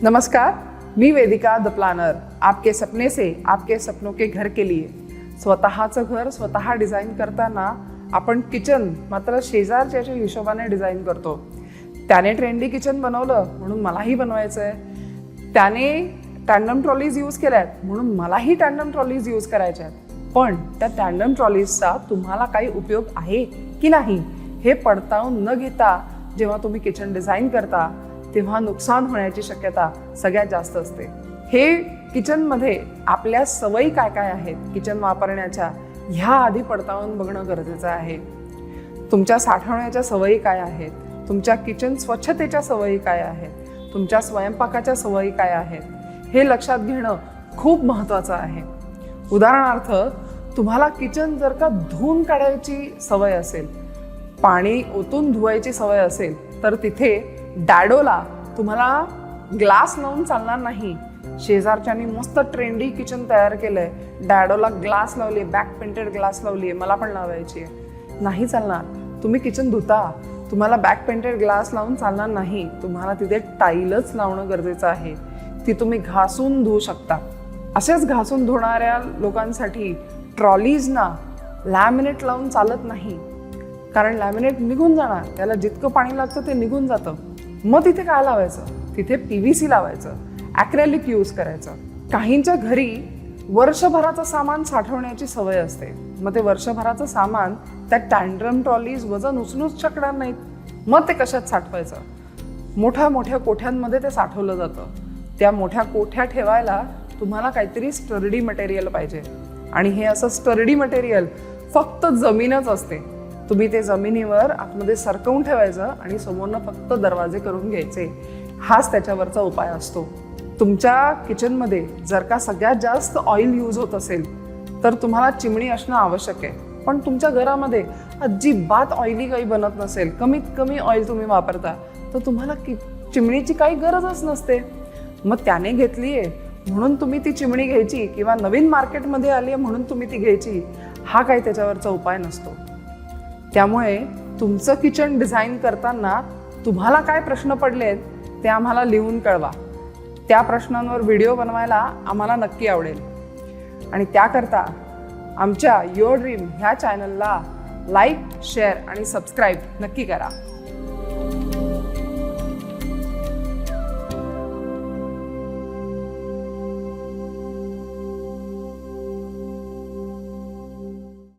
नमस्कार, मी Vedika the planar. आपके सपने से आपके सपनों के घर के लिए. स्वतःचं घर स्वतः डिझाईन करताना आपण किचन मात्र शेजारच्या हिशोबाने डिझाईन करतो. त्याने ट्रेंडी किचन बनवलं म्हणून मलाही बनवायचं आहे. त्याने टँडम ट्रॉलीज यूज केल्यात म्हणून मलाही टँडम ट्रॉलीज यूज करायच्या आहेत. पण त्या टँडम ट्रॉलीजचा तुम्हाला काही उपयोग आहे की नाही हे पडताळून न घेता जेव्हा तुम्ही किचन डिझाईन करता तेव्हा नुकसान होण्याची शक्यता सगळ्यात जास्त असते. हे किचनमध्ये आपल्या सवयी काय काय आहेत किचन वापरण्याच्या ह्या आधी पडताळून बघणं गरजेचं आहे. तुमच्या साठवण्याच्या सवयी काय आहेत, तुमच्या किचन स्वच्छतेच्या सवयी काय आहेत, तुमच्या स्वयंपाकाच्या सवयी काय आहेत हे लक्षात घेणं खूप महत्त्वाचं आहे. उदाहरणार्थ, तुम्हाला किचन जर का धुवून काढायची सवय असेल, पाणी ओतून धुवायची सवय असेल, तर तिथे डॅडोला तुम्हाला ग्लास लावून चालणार नाही. शेजारच्यानी मस्त ट्रेंडी किचन तयार केलंय, डॅडोला ग्लास लावली, बॅक पेंटेड ग्लास लावली, मला पण लावायची आहे, नाही चालणार. तुम्ही किचन धुता, तुम्हाला बॅक पेंटेड ग्लास लावून चालणार नाही. तुम्हाला तिथे टाईलच लावणं गरजेचं आहे. ती तुम्ही घासून धुवू शकता. असेच घासून धुणाऱ्या लोकांसाठी ट्रॉलीजना लॅमिनेट लावून चालत नाही, कारण लॅमिनेट निघून जाणार, त्याला जितकं पाणी लागतं ते निघून जातं. मग तिथे काय लावायचं, तिथे PVC लावायचं, ॲक्रेलिक यूज करायचं. काहींच्या घरी वर्षभराचं सामान साठवण्याची सवय असते. मग ते वर्षभराचं सामान त्या टँडम ट्रॉलीज वजन उचलूच शकणार नाहीत. मग ते कशात साठवायचं? मोठ्या मोठ्या कोठ्यांमध्ये ते साठवलं जातं. त्या मोठ्या कोठ्या ठेवायला तुम्हाला काहीतरी स्टर्डी मटेरियल पाहिजे, आणि हे असं स्टर्डी मटेरियल फक्त जमीनच असते. तुम्ही ते जमिनीवर आतमध्ये सरकवून ठेवायचं आणि समोरनं फक्त दरवाजे करून घ्यायचे. हाच त्याच्यावरचा उपाय असतो. तुमच्या किचनमध्ये जर का सगळ्यात जास्त ऑइल यूज होत असेल तर तुम्हाला चिमणी असणं आवश्यक आहे. पण तुमच्या घरामध्ये अजिबात ऑइली काही बनत नसेल, कमीत कमी ऑइल तुम्ही वापरता, तर तुम्हाला चिमणीची काही गरजच नसते. मग त्याने घेतली आहे म्हणून तुम्ही ती चिमणी घ्यायची, किंवा नवीन मार्केटमध्ये आली आहे म्हणून तुम्ही ती घ्यायची, हा काही त्याच्यावरचा उपाय नसतो. त्यामुळे तुमचं किचन डिझाईन करताना तुम्हाला काय प्रश्न पडलेत ते आम्हाला लिहून कळवा. त्या प्रश्नांवर व्हिडिओ बनवायला आम्हाला नक्की आवडेल. आणि त्याकरता आमच्या युअर ड्रीम ह्या चॅनलला लाईक, शेअर आणि सबस्क्राईब नक्की करा.